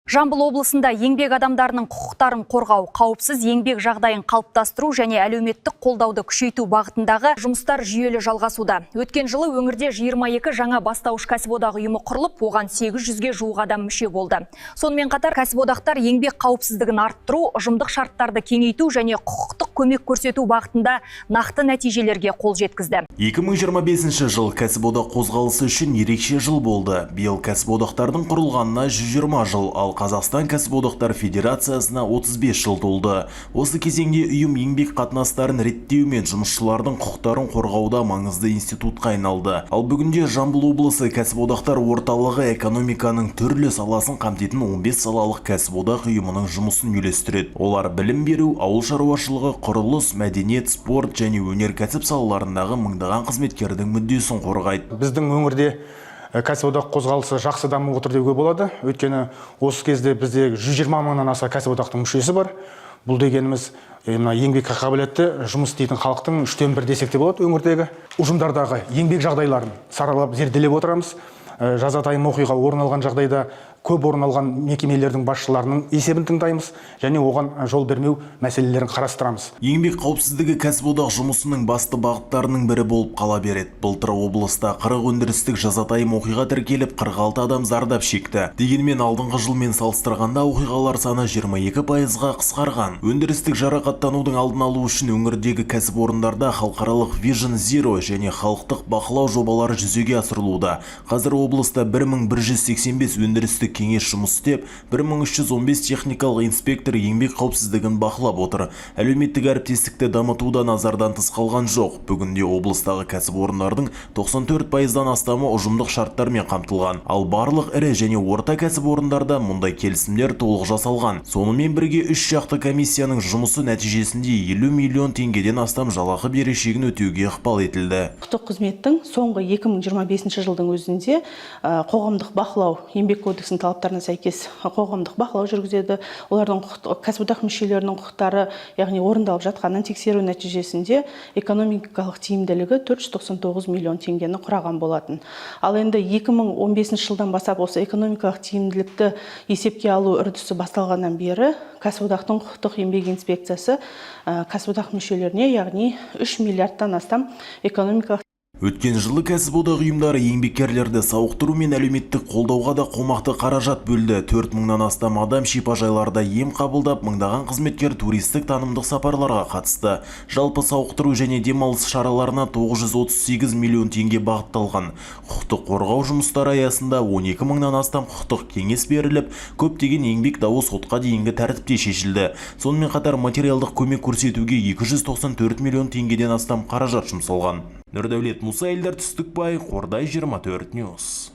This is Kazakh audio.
Жамбыл облысында еңбек адамдарының құқықтарын қорғау, қауіпсіз еңбек жағдайын қалыптастыру және әлеуметтік қолдауды күшейту бағытындағы жұмыстар жүйелі жалғасуда. Өткен жылы өңірде 22 жаңа бастауыш кәсіподақ ұйымы құрылып, оған 800-ге жуық адам мүше болды. Сонымен қатар кәсіподақтар еңбек қауіпсіздігін арттыру, ұжымдық шарттарды кеңейту және құқықтық көмек көрсету бағытында нақты нәтижелерге қол жеткізді. 2025 жыл кәсіподақ қозғалысы үшін ерекше жыл болды. Биыл кәсіподақтардың құрылғанына 120 жыл, ал Қазақстан кәсіподақтар федерациясына 35 жыл толды. Осы кезеңде ұйым еңбек қатынастарын реттеу мен жұмысшылардың құқықтарын қорғауда маңызды институтқа айналды. Ал бүгінде Жамбыл облысы кәсіподақтар орталығы экономиканың түрлі саласын қамтитын 15 салалық кәсіподақ ұйымының жұмысын үйлестіреді. Олар білім беру, ауыл шаруашылығы, құрылыс, мәдениет, спорт және өнеркәсіп салаларындағы мыңдаған қызметкердің мүддесін қорғайды. Біздің өңірде кәсіподақ қозғалысы жақсы дамып отыр деуге болады. Өйткені осы кезде бізде 120 мыңнан аса кәсіподақтың мүшесі бар. Бұл дегеніміз еңбекке қабілетті жұмыс істейтін халықтың 1/3 десек те болады. Өңірдегі ұжымдардағы еңбек жағдайларын саралап зерделеп отырамыз. Жазатайым оқиға орын алған жағдайда көп орын алған мекемелердің басшыларының есебін тыңдаймыз және оған жол бермеу мәселелерін қарастырамыз. Еңбек қауіпсіздігі кәсіподақ жұмысының басты бағыттарының бірі болып қала береді. Былтыр облыста 40 өндірістік жазатайым оқиға тіркеліп, 46 адам зардап шекті. Дегенмен алдыңғы жылмен салыстырғанда оқиғалар саны 22%-ға қысқарған. Өндірістік жарақаттанудың алдын алу үшін өңірдегі кәсіпорындарда халықаралық Vision Zero және халықтық бақылау жобалары жүзеге асырылуда. Қазір облыста 1185 өндірістік кеңес жұмыс істеп, 1315 техникалық инспектор еңбек қауіпсіздігін бақылап отыр. Әлеуметтік әріптестікті дамытуда назардан тыс қалған жоқ. Бүгінде облыстағы кәсіпорындардың 94%-дан астамы ұжымдық шарттармен қамтылған. Ал барлық ірі және орта кәсіпорындарда мұндай келісімдер толық жасалған. Сонымен бірге үш жақты комиссияның жұмысы нәтижесінде 50 миллион теңгеден астам жалақы берешегін өтеуге ықпал етілді. Құқықтық қызметтің соңғы 2025 жылдың өзінде қоғамдық бақылау еңбек кодексінің талаптарына сәйкес қоғамдық бақылау жүргізеді. Олардың кәсіподақ мүшелерінің құқықтары, яғни орындалып жатқанын тексеру нәтижесінде экономикалық тиімділігі 499 миллион теңгені құраған болатын. Ал енді 2015 жылдан бастап осы экономикалық тиімділікті есепке алу үрдісі басталғаннан бері кәсіподақтың құқықтық еңбек инспекциясы кәсіподақ мүшелеріне, яғни 3 миллиардтан астам экономикалық Өткен жылы кәсіподақ ұйымдары еңбеккерлерді сауықтыру мен әлеуметтік қолдауға да қомақты қаражат бөлді. 4 мыңнан астам адам шипажайларда ем қабылдап, мыңдаған қызметкер туристік танымдық сапарларға қатысты. Жалпы сауықтыру және демалыс шараларына 938 миллион теңге бағытталған. Құқықтық қорғау жұмыстары аясында 12 мыңнан астам құқықтық кеңес беріліп, көптеген еңбек дауы сотқа дейінгі тәртіпте шешілді. Сонымен қатар материалдық көмек көрсетуге 294 миллион теңгеден астам қаражат жұмсалған. Нұрдәулет Мұса, Эльдар Түстікбай, Қордай 24 Ньюс.